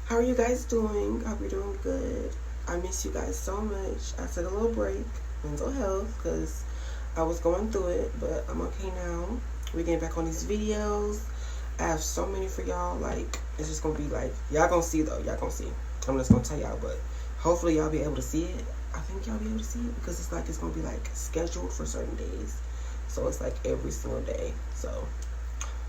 How are you guys doing? I hope you're doing good. I miss you guys so much. I took a little break, mental health, because I was going through it, but I'm okay now. We're getting back on these videos. I have so many for y'all. Like, it's just gonna be like, y'all gonna see though. Y'all gonna see. I'm just gonna tell y'all, but hopefully y'all be able to see it. I think y'all be able to see it because it's like it's gonna be like scheduled for certain days. So it's like every single day. So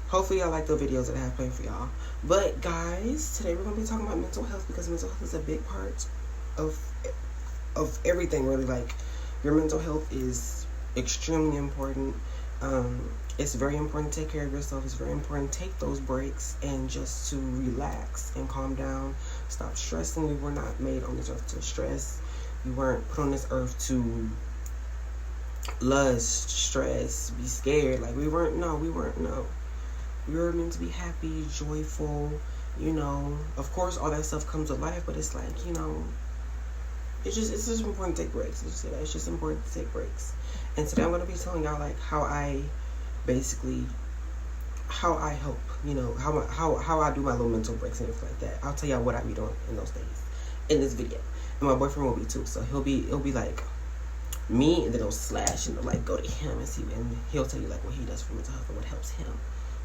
hopefully y'all like the videos that I have planned for y'all. But guys, today we're gonna be talking about mental health because mental health is a big part of everything really. Like, your mental health is extremely important. It's very important to take care of yourself. It's very important to take those breaks and just to relax and calm down. Stop stressing. We were not made on this earth to stress. We weren't put on this earth to lust, stress, be scared. Like, we weren't. No. We were meant to be happy, joyful, Of course, all that stuff comes with life, but it's like, it's just important to take breaks. It's just important to take breaks. And today I'm going to be telling y'all, like, how I help, how I do my little mental breaks and everything like that. I'll tell y'all what I be doing in those days in this video. And my boyfriend will be too. So it'll be like me, and then it'll slash and it'll like go to him and see, and he'll tell you like what he does for mental health and what helps him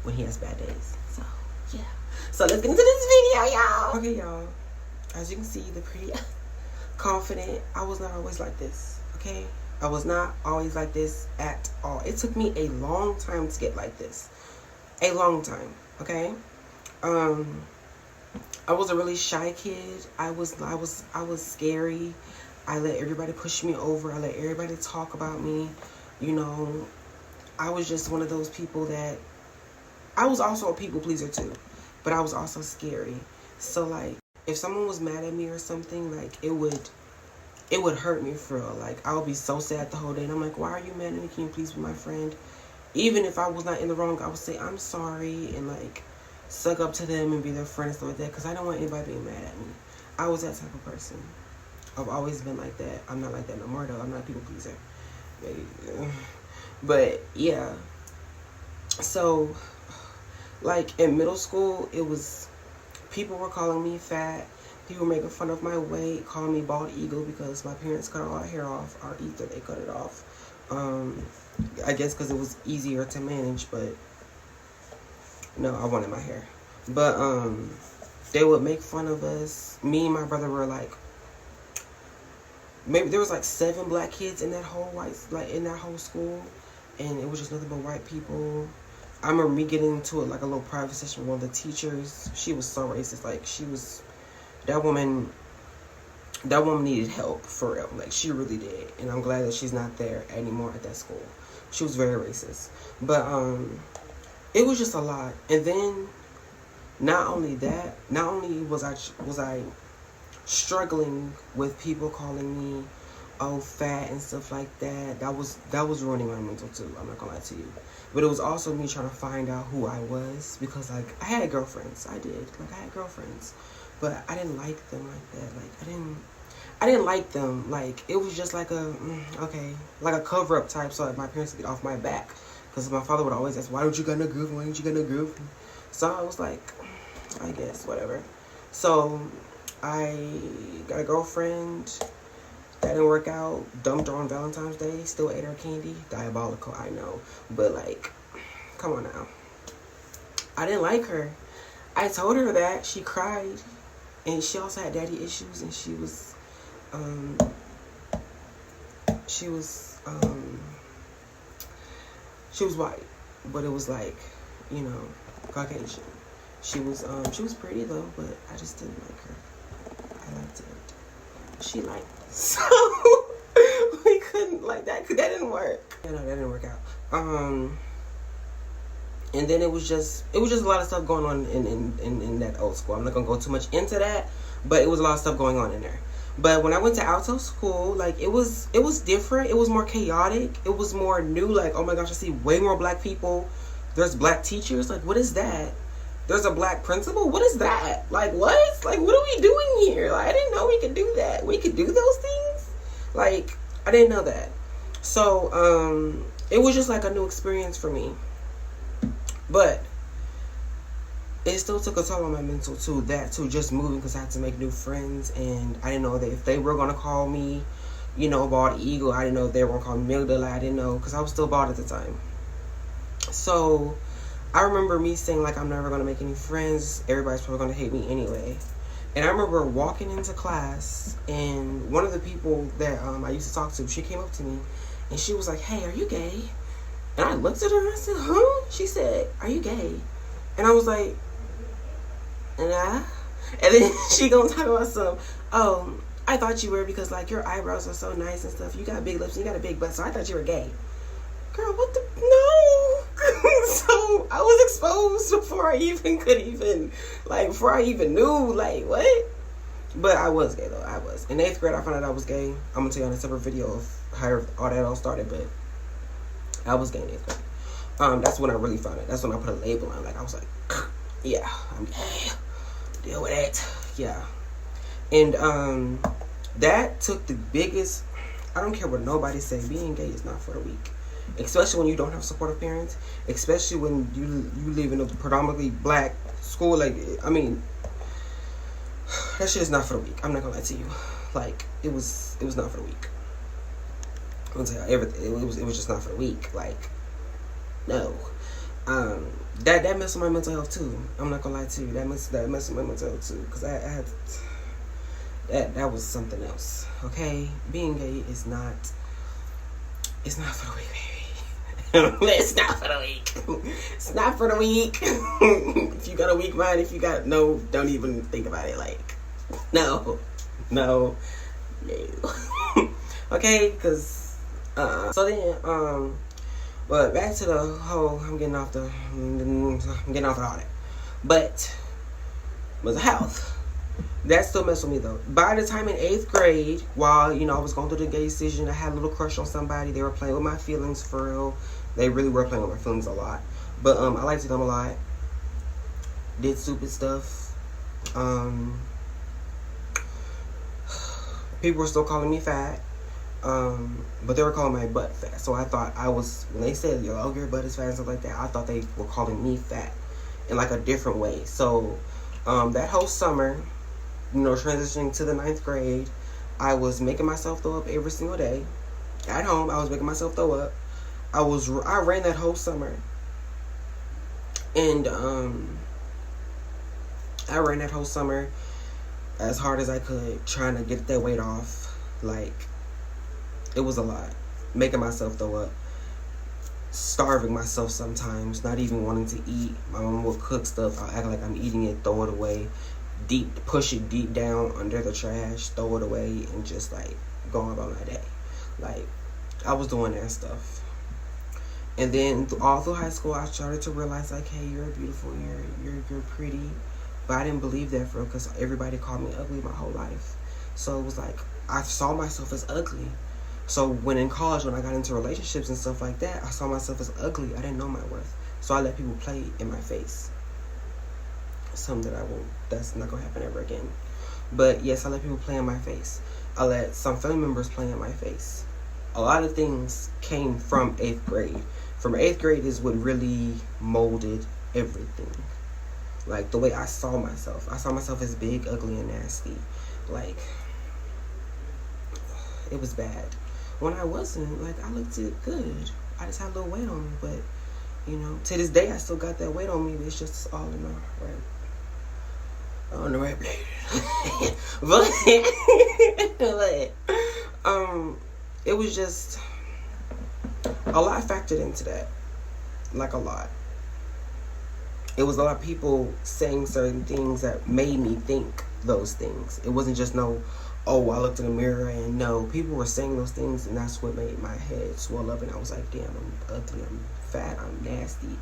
when he has bad days. So yeah. So let's get into this video, y'all. Okay, y'all. As you can see, the pretty confident. I was not always like this. Okay? I was not always like this at all. It took me a long time to get like this. A long time. Okay? I was a really shy kid. I was scary. I let everybody push me over. I let everybody talk about me. I was just one of those people that I was also a people pleaser too, but I was also scary. So like, if someone was mad at me or something, like it would hurt me for real. Like, I would be so sad the whole day, and I'm like, why are you mad at me? Can you please be my friend? Even if I was not in the wrong, I would say I'm sorry and like suck up to them and be their friend and stuff like that, because I don't want anybody being mad at me. I was that type of person. I've always been like that. I'm not like that no more though. I'm not a people pleaser. But yeah. So like in middle school, people were calling me fat. People were making fun of my weight, calling me bald eagle because my parents cut all our hair off. Our ether, they cut it off. I guess because it was easier to manage, but no, I wanted my hair. But they would make fun of us. Me and my brother were like, maybe there was like 7 black kids in that whole in that whole school, and it was just nothing but white people. I remember me getting into it like a little private session with one of the teachers. She was so racist. Like, that woman needed help for real. Like, she really did. And I'm glad that she's not there anymore at that school. She was very racist. But it was just a lot. And then not only was I struggling with people calling me fat and stuff like that. That was ruining my mental too. I'm not gonna lie to you. But it was also me trying to find out who I was, because like I had girlfriends. I had girlfriends, but I didn't like them like that. Like I didn't like them. Like, it was just like like a cover up type, so like my parents would get off my back, because my father would always ask, why don't you got no girlfriend? Why don't you got no girlfriend? So I was like, I guess whatever. So I got a girlfriend. That didn't work out. Dumped her on Valentine's Day. Still ate her candy. Diabolical, I know. But like, come on now. I didn't like her. I told her that. She cried. And she also had daddy issues. And she was white. But it was like, Caucasian. She was pretty though, but I just didn't like her. I liked it. She liked me. So we couldn't, like, that didn't work. That didn't work out. And then it was just a lot of stuff going on in that old school. I'm not gonna go too much into that, but it was a lot of stuff going on in there. But when I went to Alto school, like, it was different. It was more chaotic. It was more new. Like, oh my gosh, I see way more black people. There's black teachers. Like, what is that? There's a black principal? What is that? Like, what? Like, what are we doing here? Like, I didn't know we could do that. We could do those things? Like, I didn't know that. So, it was just like a new experience for me. But it still took a toll on my mental too. That too, just moving because I had to make new friends, and I didn't know that if they were gonna call me, you know, Bald Eagle. I didn't know if they were gonna call me Migdala. I didn't know because I was still bald at the time. So I remember me saying like, I'm never gonna make any friends. Everybody's probably gonna hate me anyway. And I remember walking into class, and one of the people that I used to talk to, she came up to me, and she was like, "Hey, are you gay?" And I looked at her and I said, "Huh?" She said, "Are you gay?" And I was like, "Nah." And then she gonna talk about some, "Oh, I thought you were because like your eyebrows are so nice and stuff. You got big lips and you got a big butt, so I thought you were gay." Girl, what the? No. So I was exposed before I even before I even knew, like, what? But I was gay, though. I was. In 8th grade, I found out I was gay. I'm going to tell you on a separate video of how all that all started, but I was gay in 8th grade. That's when I really found it. That's when I put a label on. Like, I was like, yeah, I'm gay. Deal with it. Yeah. And that took the biggest, I don't care what nobody say, being gay is not for the weak. Especially when you don't have supportive parents. Especially when you live in a predominantly black school. Like, I mean, that shit is not for the weak. I'm not gonna lie to you. Like, it was not for the weak. I'm gonna tell you everything. It was just not for the weak. Like, no. That messed with my mental health too. I'm not gonna lie to you. That messed with my mental health too. Cause I had that was something else. Okay, being gay is not. It's not for the weak, baby. It's not for the weak. It's not for the weak. If you got a weak mind, don't even think about it. Like, no. Okay, because, so then, but back to the whole, I'm getting off of all that. But, mental health. That still messed with me though. By the time in 8th grade, while, you know, I was going through the gay decision, I had a little crush on somebody. They were playing with my feelings for real. They really were playing with my feelings a lot. But I liked them a lot. Did stupid stuff. People were still calling me fat. But they were calling my butt fat. So I thought when they said, "Yo, your butt is fat" and stuff like that, I thought they were calling me fat in like a different way. So that whole summer, you know, transitioning to the 9th grade, I was making myself throw up every single day. At home, I was making myself throw up. I ran that whole summer. And I ran that whole summer as hard as I could, trying to get that weight off. Like, it was a lot. Making myself throw up. Starving myself sometimes, not even wanting to eat. My mom will cook stuff, I'll act like I'm eating it, throw it away. Push it deep down under the trash, throw it away, and just like go on about my day. Like, I was doing that stuff. And then all through high school, I started to realize, like, hey, you're beautiful, you're pretty. But I didn't believe that for real, because everybody called me ugly my whole life. So it was like, I saw myself as ugly. So when in college, when I got into relationships and stuff like that, I saw myself as ugly. I didn't know my worth. So I let people play in my face. Something that's not gonna happen ever again. But yes, I let people play in my face. I let some family members play in my face. A lot of things came from 8th grade. From 8th grade is what really molded everything. Like, the way I saw myself. I saw myself as big, ugly, and nasty. Like, it was bad. When I wasn't, like, I looked good. I just had a little weight on me. But, you know, to this day, I still got that weight on me. But it's just all in the right. On the right place. but it was just a lot factored into that. Like, a lot. It was a lot of people saying certain things that made me think those things. It wasn't just I looked in the mirror and no. People were saying those things, and that's what made my head swell up, and I was like, damn, I'm ugly, I'm fat, I'm nasty.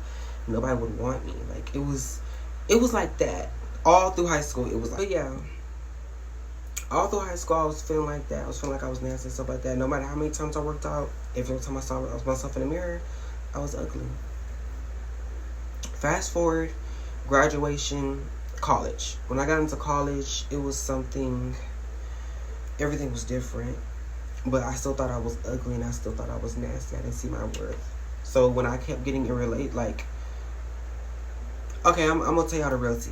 Nobody would want me. Like, it was like that. All through high school, it was like, but yeah. All through high school, I was feeling like that. I was feeling like I was nasty and stuff like that. No matter how many times I worked out, every time I saw myself in the mirror, I was ugly. Fast forward, graduation, college. When I got into college, it was something, everything was different. But I still thought I was ugly, and I still thought I was nasty. I didn't see my worth. So when I kept getting Okay, I'm gonna tell y'all the real tea.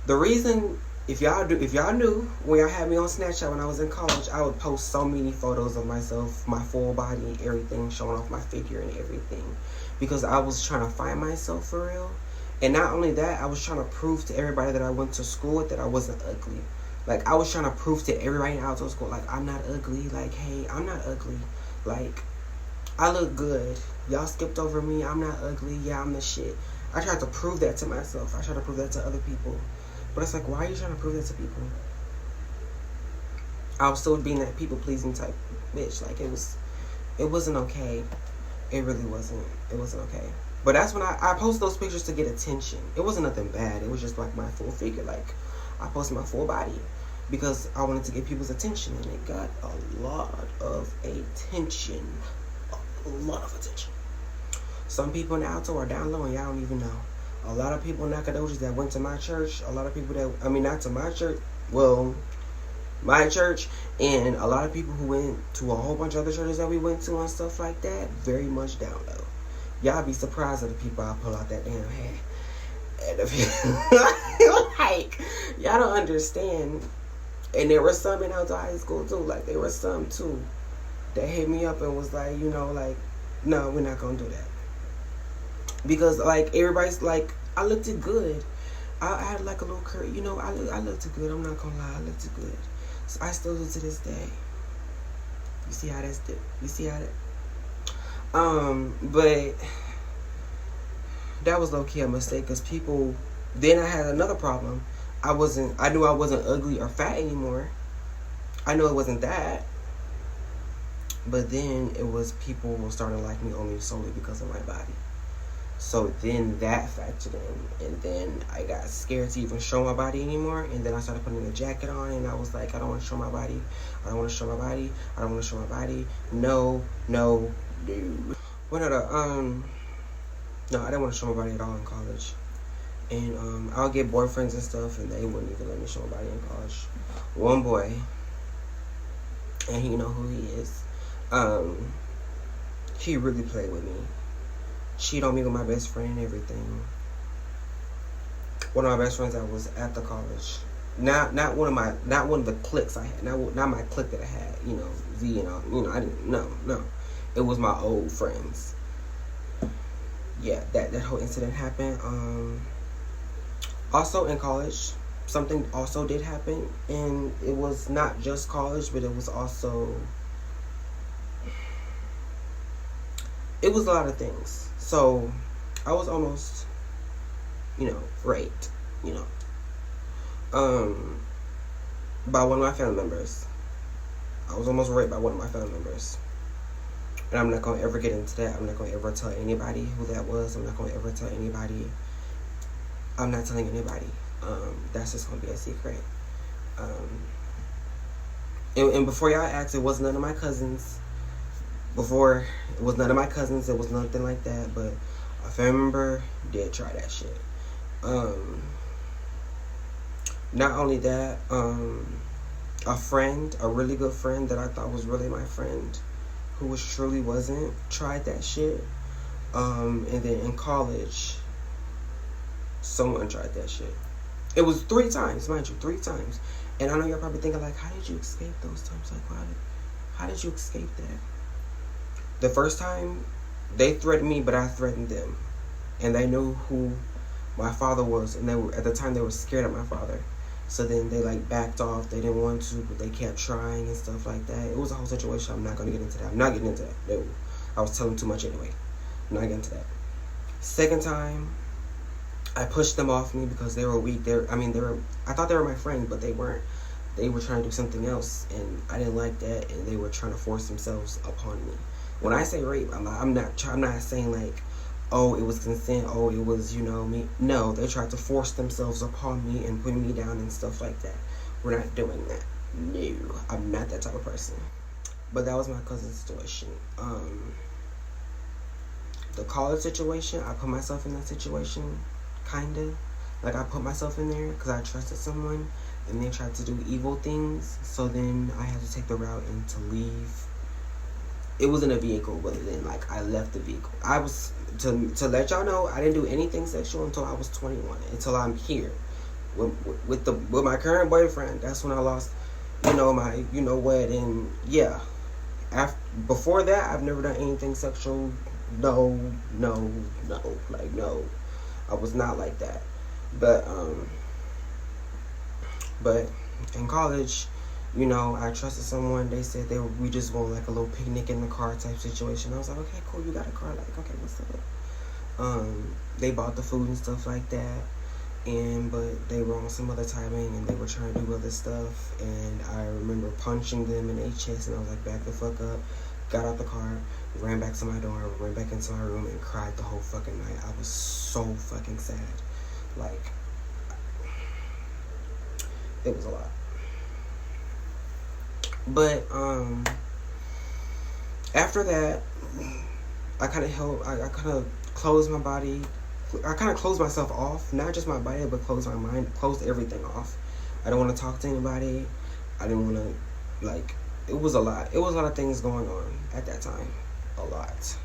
The reason, if y'all knew when y'all had me on Snapchat when I was in college, I would post so many photos of myself, my full body, everything, showing off my figure and everything, because I was trying to find myself for real. And not only that, I was trying to prove to everybody that I went to school with that I wasn't ugly. Like, I was trying to prove to everybody in Alto school, like, I'm not ugly. Like, hey, I'm not ugly. Like, I look good. Y'all skipped over me. I'm not ugly. Yeah, I'm the shit. I tried to prove that to myself. I tried to prove that to other people. But it's like, why are you trying to prove that to people? I was still being that people-pleasing type bitch. Like, it wasn't okay. It really wasn't. It wasn't okay. But that's when I posted those pictures to get attention. It wasn't nothing bad. It was just like my full figure. Like, I posted my full body because I wanted to get people's attention, and it got a lot of attention. A lot of attention. Some people in Alto are down low and y'all don't even know. A lot of people in Nacogdoches that went to my church, a lot of people that, I mean, not to my church, well, my church, and a lot of people who went to a whole bunch of other churches that we went to and stuff like that, very much down low. Y'all be surprised at the people I pull out that damn head. And like, y'all don't understand. And there were some in Alto High School too. Like, there were some too that hit me up and was like, you know, like, no, we're not gonna do that. Because, like, everybody's like, I looked good. I had like a little curve, you know, I looked good. I'm not gonna lie, I looked good. So I still do to this day. You see how that's did? You see how that? But that was low key a mistake because people. Then I had another problem. I knew I wasn't ugly or fat anymore. I knew it wasn't that. But then it was people were starting to like me only solely because of my body. So then that factored in, and then I got scared to even show my body anymore, and then I started putting a jacket on, and I was like, I don't want to show my body, I don't want to show my body, I don't want to show my body, no. What other, no, I didn't want to show my body at all in college, and I'll get boyfriends and stuff, and they wouldn't even let me show my body in college. One boy, and you know who he is, he really played with me. Cheat on me with my best friend and everything. One of my best friends that was at the college. Not one of the cliques I had. Not my clique that I had. You know, V and all. You know, I didn't. No. It was my old friends. Yeah, that whole incident happened. Also in college, something also did happen, and it was not just college, but it was also. It was a lot of things. So, I was almost, you know, raped, you know, by one of my family members. I was almost raped by one of my family members. And I'm not going to ever get into that. I'm not going to ever tell anybody who that was. I'm not going to ever tell anybody. I'm not telling anybody. That's just going to be a secret. And before y'all ask, it was none of my cousins. Before, it was none of my cousins. It was nothing like that. But a family member did try that shit. Not only that, a friend, a really good friend that I thought was really my friend, who was truly wasn't, tried that shit. And then in college, someone tried that shit. It was 3 times, mind you, 3 times. And I know you're probably thinking, like, how did you escape those times? Like, how did you escape that? The first time, they threatened me, but I threatened them. And they knew who my father was. And at the time, they were scared of my father. So then they, like, backed off. They didn't want to, but they kept trying and stuff like that. It was a whole situation. I'm not going to get into that. I'm not getting into that. No. I was telling too much anyway. I'm not getting into that. Second time, I pushed them off me because they were weak. I thought they were my friends, but they weren't. They were trying to do something else, and I didn't like that, and they were trying to force themselves upon me. When I say rape, I'm not saying like, oh, it was consent, oh, it was, you know, me. No, they tried to force themselves upon me and put me down and stuff like that. We're not doing that. No, I'm not that type of person. But that was my cousin's situation. The college situation, I put myself in that situation, kind of. Like, I put myself in there because I trusted someone, and they tried to do evil things. So then I had to take the route and to leave it was in a vehicle, but then like I left the vehicle. I was to let y'all know, I didn't do anything sexual until I was 21. Until I'm here with my current boyfriend. That's when I lost, my what, and yeah. Before that, I've never done anything sexual. No, like no, I was not like that. But in college, I trusted someone. They said we just want like a little picnic in the car type situation. I was like, okay, cool, you got a car, like, okay, what's up? They bought the food and stuff like that, but they were on some other timing and they were trying to do other stuff, and I remember punching them in their chest, and I was like, back the fuck up. Got out the car, ran back to my dorm, ran back into my room, and cried the whole fucking night. I was so fucking sad. Like, it was a lot. But after that, I kind of closed my body. I kind of closed myself off, not just my body, but closed my mind, closed everything off. I don't want to talk to anybody. I didn't want to, like, it was a lot. It was a lot of things going on at that time. A lot.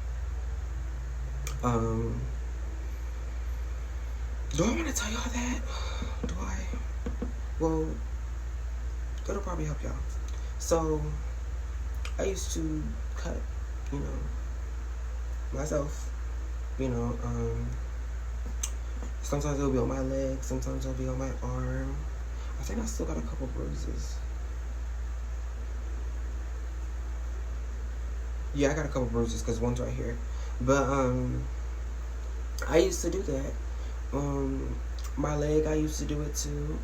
Do I want to tell y'all that? Do I? Well, it'll probably help y'all. So, I used to cut, myself, sometimes it'll be on my leg, sometimes it'll be on my arm. I think I still got a couple bruises. Yeah, I got a couple bruises because one's right here. But, I used to do that. My leg, I used to do it too.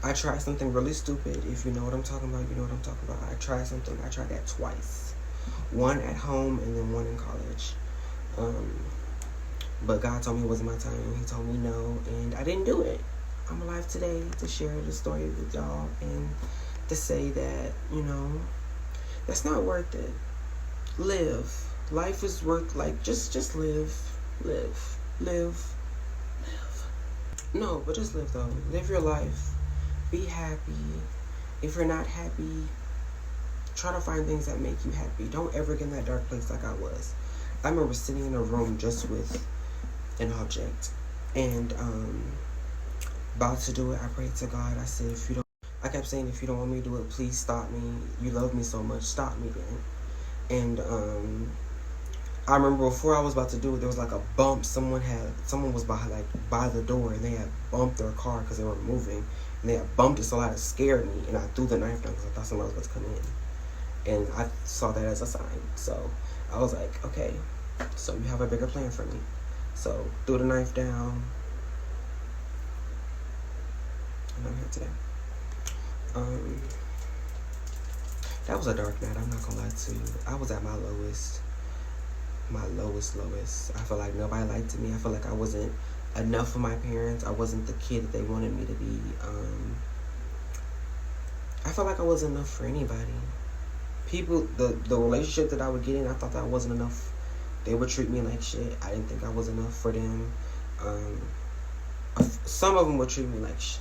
I tried something really stupid. If you know what I'm talking about, you know what I'm talking about. I tried that twice. One at home and then one in college. But God told me it wasn't my time. He told me no, and I didn't do it. I'm alive today to share the story with y'all and to say that, that's not worth it. Live. Life is worth, like, just live. No, but just live, though. Live your life. Be happy. If you're not happy, try to find things that make you happy. Don't ever get in that dark place like I was. I remember sitting in a room just with an object, and about to do it, I prayed to God. I said, I kept saying, if you don't want me to do it, please stop me. You love me so much, stop me then. And I remember before I was about to do it, there was like a bump. Someone was by the door, and they had bumped their car because they were moving, and they had bumped it, so that it scared me, and I threw the knife down because I thought somebody was about to come in, and I saw that as a sign. So I was like, okay, so you have a bigger plan for me. So threw the knife down, and I'm here today. That was a dark night, I'm not gonna lie to you. I was at my lowest. I felt like nobody liked me. I felt like I wasn't enough for my parents. I wasn't the kid that they wanted me to be. I felt like I wasn't enough for anybody. People, the relationship that I would get in, I thought that wasn't enough. They would treat me like shit. I didn't think I was enough for them. Some of them would treat me like shit.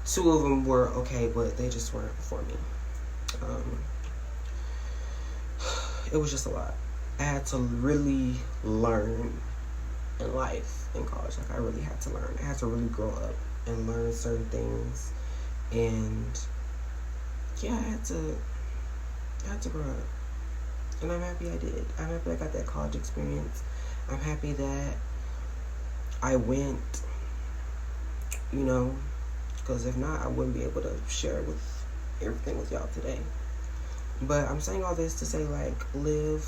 2 of them were okay, but they just weren't for me. It was just a lot. I had to really learn in life, in college. Like, I really had to learn. I had to really grow up and learn certain things. And yeah, I had to grow up. And I'm happy I did. I'm happy I got that college experience. I'm happy that I went, because if not, I wouldn't be able to share with everything with y'all today. But I'm saying all this to say, like, live.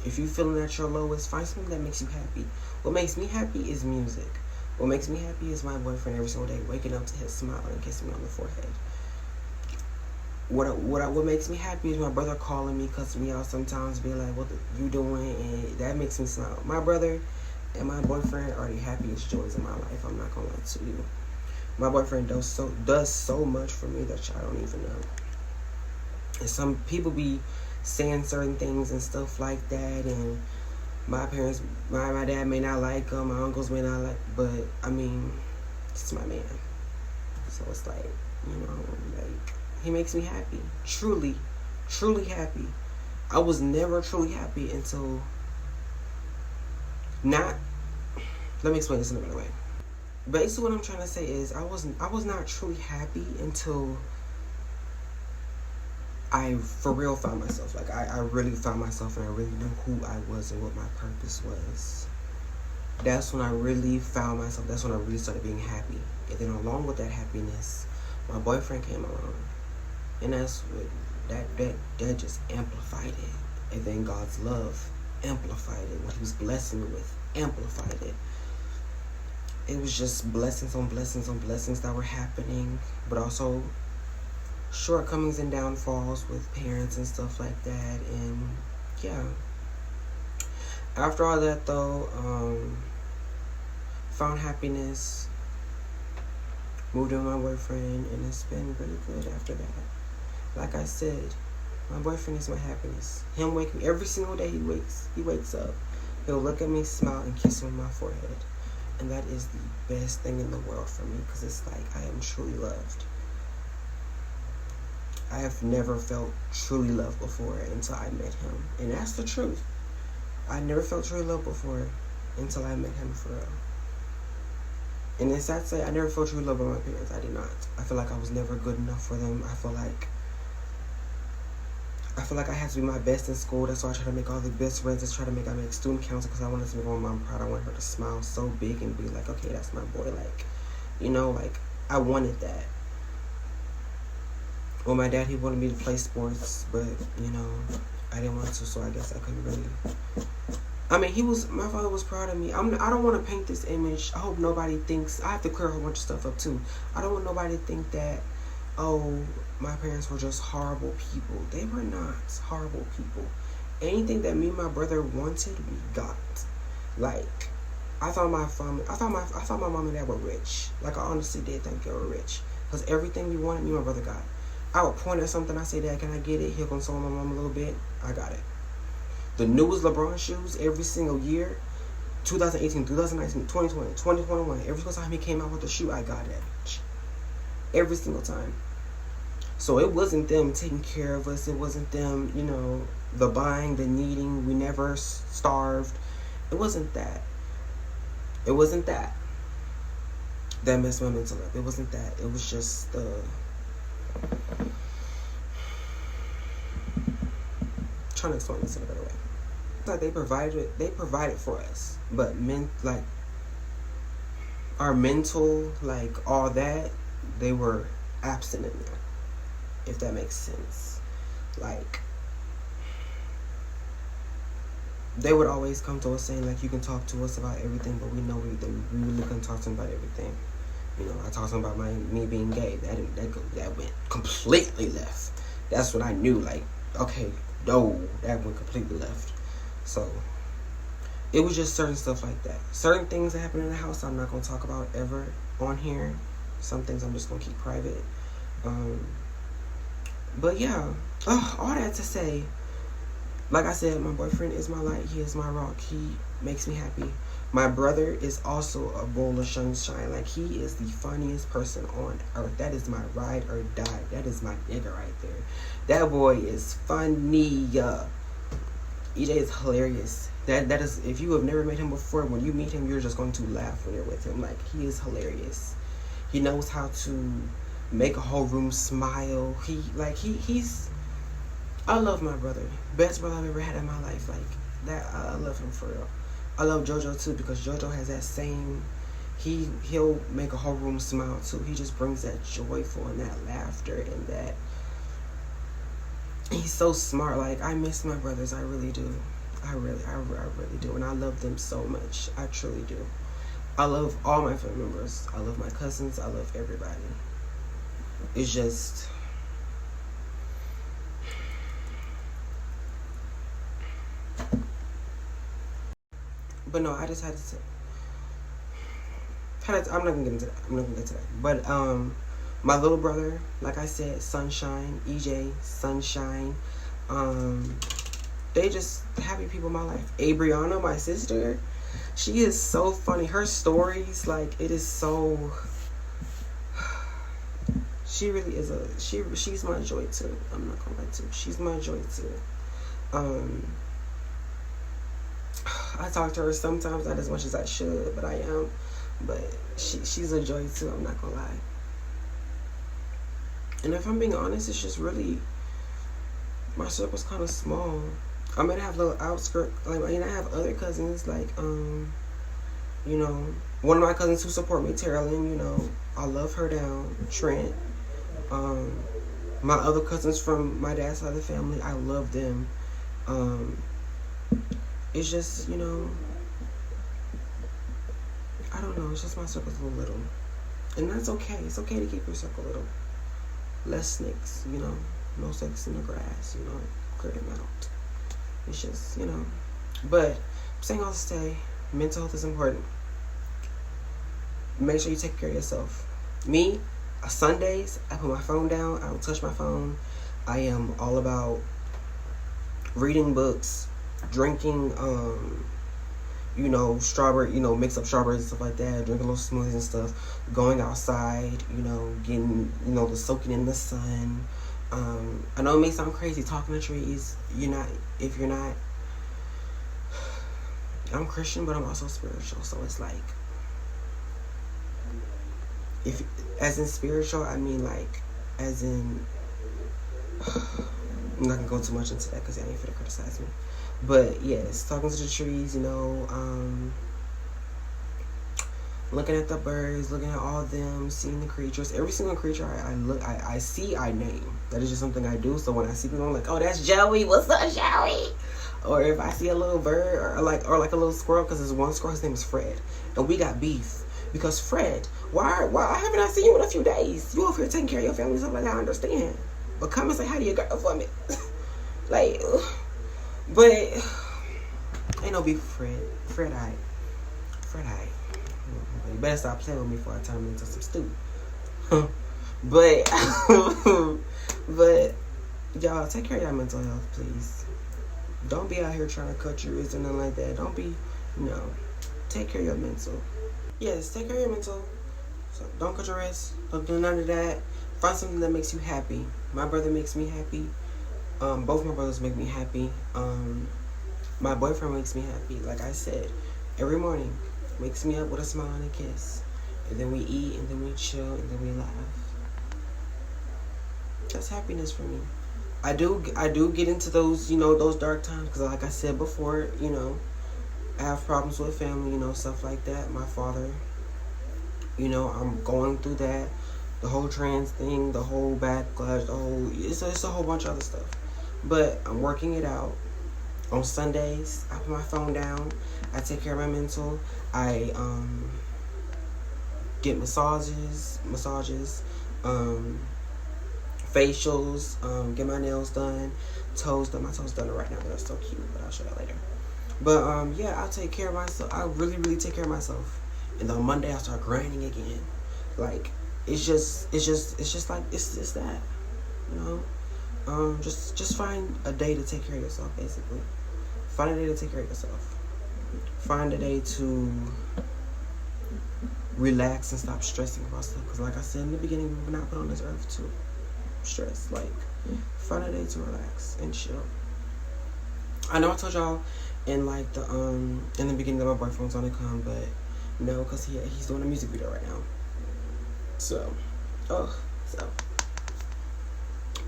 If you're feeling at your lowest, find something that makes you happy. What makes me happy is music. What makes me happy is my boyfriend every single day, waking up to his smile and kissing me on the forehead. What makes me happy is my brother calling me, cussing me out sometimes, being like, what you doing? And that makes me smile. My brother and my boyfriend are the happiest joys in my life. I'm not gonna lie to you. My boyfriend does so much for me that y'all don't even know. And some people be saying certain things and stuff like that, and my parents, my dad may not like him, my uncles may not like, but I mean, it's my man. So it's like, like, he makes me happy. Truly truly happy. I was never truly happy until not. Let me explain this in a better way. Basically, what I'm trying to say is I was not truly happy until I for real found myself. Like I really found myself, and I really knew who I was and what my purpose was. That's when I really found myself. That's when I really started being happy. And then along with that happiness, my boyfriend came along, and that's what that just amplified it. And then God's love amplified it. What He was blessing me with amplified it. It was just blessings on blessings on blessings that were happening, but also shortcomings and downfalls with parents and stuff like that. And yeah, after all that though, found happiness, moved in with my boyfriend, and it's been really good after that. Like I said, my boyfriend is my happiness. Him waking me every single day. He wakes up, he'll look at me, smile, and kiss me on my forehead. And that is the best thing in the world for me, because it's like I am truly loved. I have never felt truly loved before until I met him. And that's the truth. I never felt truly loved before until I met him for real. And it's sad to say, I never felt truly loved by my parents. I did not. I feel like I was never good enough for them. I feel like I had to be my best in school. That's why I try to make all the best friends. I make student council, because I wanted to make my mom proud. I wanted her to smile so big and be like, okay, that's my boy. Like, you know, like, I wanted that. Well, my dad, he wanted me to play sports, but, you know, I didn't want to, so I guess I couldn't really. I mean, my father was proud of me. I don't want to paint this image. I hope nobody thinks, I have to clear a whole bunch of stuff up too. I don't want nobody to think that, oh, my parents were just horrible people. They were not horrible people. Anything that me and my brother wanted, we got. Like, I thought my mom and dad were rich. Like, I honestly did think they were rich, because everything we wanted, me and my brother got. I would point at something, I say, Dad, can I get it? He'll console my mom a little bit. I got it. The newest LeBron shoes every single year, 2018, 2019, 2020, 2021, every single time he came out with a shoe, I got it. Every single time. So it wasn't them taking care of us. It wasn't them, you know, the buying, the needing. We never starved. It wasn't that. It wasn't that. That messed my mental up. It wasn't that. It was just trying to explain this in a better way. Like they provided for us, but like our mental, like all that, they were absent in there. If that makes sense. Like, they would always come to us saying, like, you can talk to us about everything, but we know we really couldn't talk to them about everything. You know, I talked to them about me being gay. That went completely left. That's when I knew, like, okay, no, that went completely left. So, it was just certain stuff like that. Certain things that happen in the house I'm not going to talk about ever on here. Some things I'm just going to keep private. But yeah, all that to say, like I said, my boyfriend is my light. He is my rock. He makes me happy. My brother is also a bowl of sunshine. Like, he is the funniest person on earth. That is my ride or die. That is my nigga right there. That boy is funny. EJ is hilarious. That is, if you have never met him before, when you meet him, you're just going to laugh when you're with him. Like, he is hilarious. He knows how to make a whole room smile. He's I love my brother. Best brother I've ever had in my life. Like, that, I love him for real. I love JoJo too, because JoJo has that same, he'll make a whole room smile too. He just brings that joyful and that laughter and that, he's so smart. Like, I miss my brothers. I really do. I really do. And I love them so much. I truly do. I love all my family members. I love my cousins. I love everybody. It's just, but no, I just had to say, I'm not gonna get into that. But my little brother, like I said, Sunshine, EJ, Sunshine, they just happy people in my life. Abriana, my sister, she is so funny. Her stories, like, it is so, she really is she's my joy too. I'm not gonna lie to you. She's my joy too. I talk to her sometimes, not as much as I should, but I am. But she's a joy too, I'm not gonna lie. And if I'm being honest, it's just really, my circle's kind of small. I might have little outskirt, like, I have other cousins, like, you know, one of my cousins who support me, Terrellyn, you know, I love her down. Trent. My other cousins from my dad's side of the family, I love them. It's just, you know, I don't know, it's just my circle's a little. And that's okay. It's okay to keep your circle little. Less snakes, you know, no snakes in the grass, you know, clear them out. It's just, you know. But I'm saying all to say, mental health is important. Make sure you take care of yourself. Me, Sundays, I put my phone down. I don't touch my phone. I am all about reading books, drinking, you know, strawberry, you know, mix up strawberries and stuff like that, drinking little smoothies and stuff, going outside, you know, getting, you know, the soaking in the sun. I know it may sound crazy talking to trees. If you're not, I'm Christian, but I'm also spiritual, so it's like, if, as in spiritual, I mean like, as in, I'm not gonna go too much into that because I ain't finna criticize me. But yes, talking to the trees, you know, looking at the birds, looking at all of them, seeing the creatures. Every single creature I see, I name. That is just something I do. So when I see people, I'm like, oh, that's Joey. What's up, Joey? Or if I see a little bird, or like a little squirrel, because there's one squirrel, his name is Fred, and we got beef because Fred. Why haven't I seen you in a few days? You over here taking care of your family, stuff like that. I understand, but come and say hi to your girl for me. Like, but ain't no beef with Fred. You better stop playing with me before I turn into some stew. But y'all, take care of your mental health, please. Don't be out here trying to cut your wrist or nothing like that. Don't be, no. Take care of your mental. Yes, take care of your mental. So don't cut your wrist. Don't do none of that. Find something that makes you happy. My brother makes me happy. Both my brothers make me happy. My boyfriend makes me happy. Like I said, every morning wakes me up with a smile and a kiss. And then we eat, and then we chill, and then we laugh. That's happiness for me. I do get into those, you know, those dark times, because like I said before, you know, I have problems with family, you know, stuff like that. My father, you know, I'm going through that. The whole trans thing, the whole backlash, it's a whole bunch of other stuff. But I'm working it out. On Sundays, I put my phone down. I take care of my mental. I get massages, facials, get my nails done, toes done. My toes done right now, they're so cute, but I'll show you later. But yeah, I'll take care of myself. I really, really take care of myself. And then on Monday, I start grinding again. Like, it's just like, it's just that, you know. Just find a day to take care of yourself, basically. Find a day to take care of yourself. Find a day to relax and stop stressing about stuff. Because like I said in the beginning, we were not put on this earth to stress. Like, find a day to relax and chill. I know I told y'all in like the in the beginning that my boyfriend's gonna come, but no, because he's doing a music video right now. So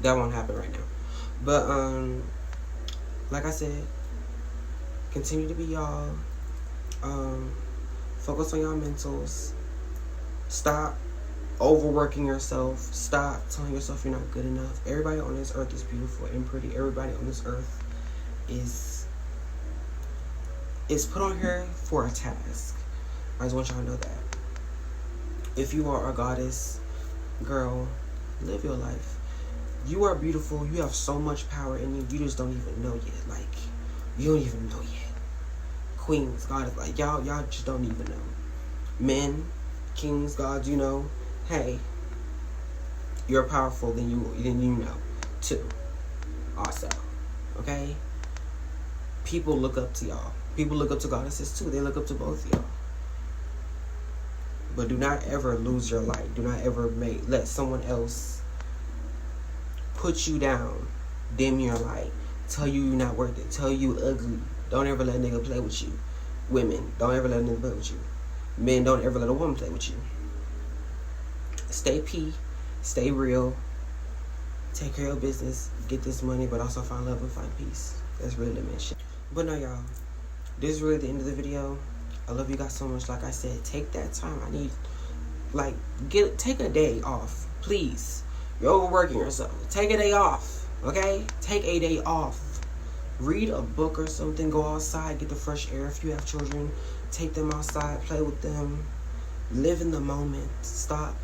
that won't happen right now. But like I said, continue to be y'all. Focus on your mentals. Stop overworking yourself. Stop telling yourself you're not good enough. Everybody on this earth is beautiful and pretty. Everybody on this earth is put on here for a task. I just want y'all to know that. If you are a goddess, girl, live your life. You are beautiful. You have so much power in you. You just don't even know yet. Like, you don't even know yet. Queens, goddess, like, y'all just don't even know. Men, kings, gods, you know, hey, you're powerful than you know, too. Also, okay? People look up to y'all. People look up to goddesses, too. They look up to both of y'all. But do not ever lose your light. Do not ever let someone else put you down, dim your light, tell you you're not worth it, tell you ugly. Don't ever let a nigga play with you. Women, don't ever let a nigga play with you. Men, don't ever let a woman play with you. Stay P, stay real, take care of business, get this money, but also find love and find peace. That's really the mission. But no, y'all, this is really the end of the video. I love you guys so much. Like I said, take that time. I need, like, take a day off, please. You're overworking yourself. Take a day off, okay? Take a day off. Read a book or something. Go outside, get the fresh air. If you have children, take them outside, play with them. Live in the moment. Stop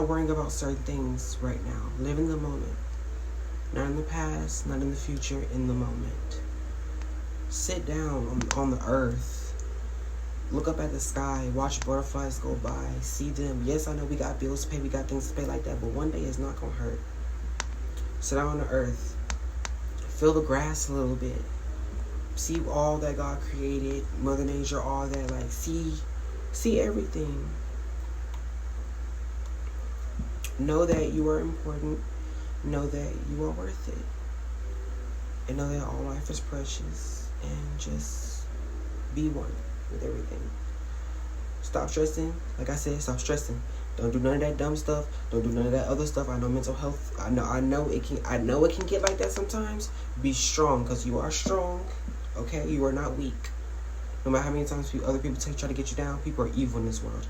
worrying about certain things right now. Live in the moment. Not in the past, not in the future, in the moment. Sit down on the earth. Look up at the sky. Watch butterflies go by. See them. Yes, I know we got bills to pay. We got things to pay like that. But one day it's not going to hurt. Sit down on the earth. Feel the grass a little bit. See all that God created. Mother Nature, all that. Like, see everything. Know that you are important. Know that you are worth it. And know that all life is precious. And just be one with everything. Stop stressing. Like I said, stop stressing. Don't do none of that dumb stuff. Don't do none of that other stuff. I know mental health. I know it can get like that sometimes. Be strong, because you are strong. Okay? You are not weak. No matter how many times other people try to get you down, people are evil in this world.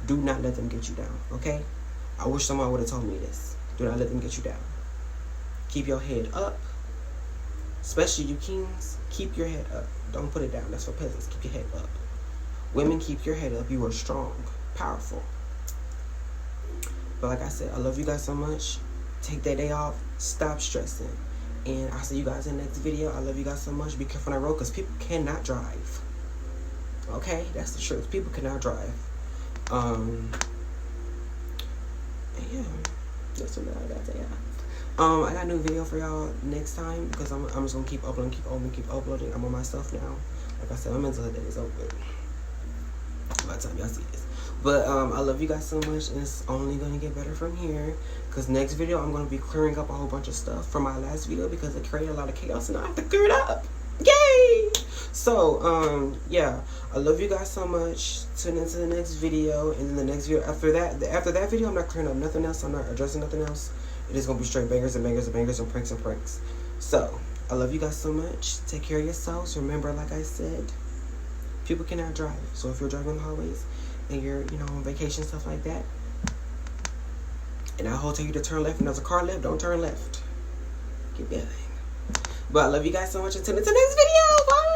Do not let them get you down. Okay? I wish someone would have told me this. Do not let them get you down. Keep your head up. Especially you kings, keep your head up. Don't put it down. That's for peasants. Keep your head up. Women, keep your head up. You are strong, powerful. But like I said, I love you guys so much. Take that day off. Stop stressing. And I'll see you guys in the next video. I love you guys so much. Be careful on that road, because people cannot drive. Okay? That's the truth. People cannot drive. And yeah, that's what I got to say. I got a new video for y'all next time, because I'm just gonna keep uploading. I'm on my stuff now. Like I said, my mental health day is over by the time y'all see this. But I love you guys so much, and it's only gonna get better from here. Because next video, I'm gonna be clearing up a whole bunch of stuff from my last video, because it created a lot of chaos, and I have to clear it up. Yay! So yeah, I love you guys so much. Tune into the next video, and then the next video after that video, I'm not clearing up nothing else. I'm not addressing nothing else. It is going to be straight bangers and bangers and bangers and pranks and pranks. So, I love you guys so much. Take care of yourselves. Remember, like I said, people cannot drive. So, if you're driving the hallways and you're, on vacation, stuff like that, and I'll tell you to turn left and there's a car left, don't turn left. Keep going. But I love you guys so much. Until the next video. Bye.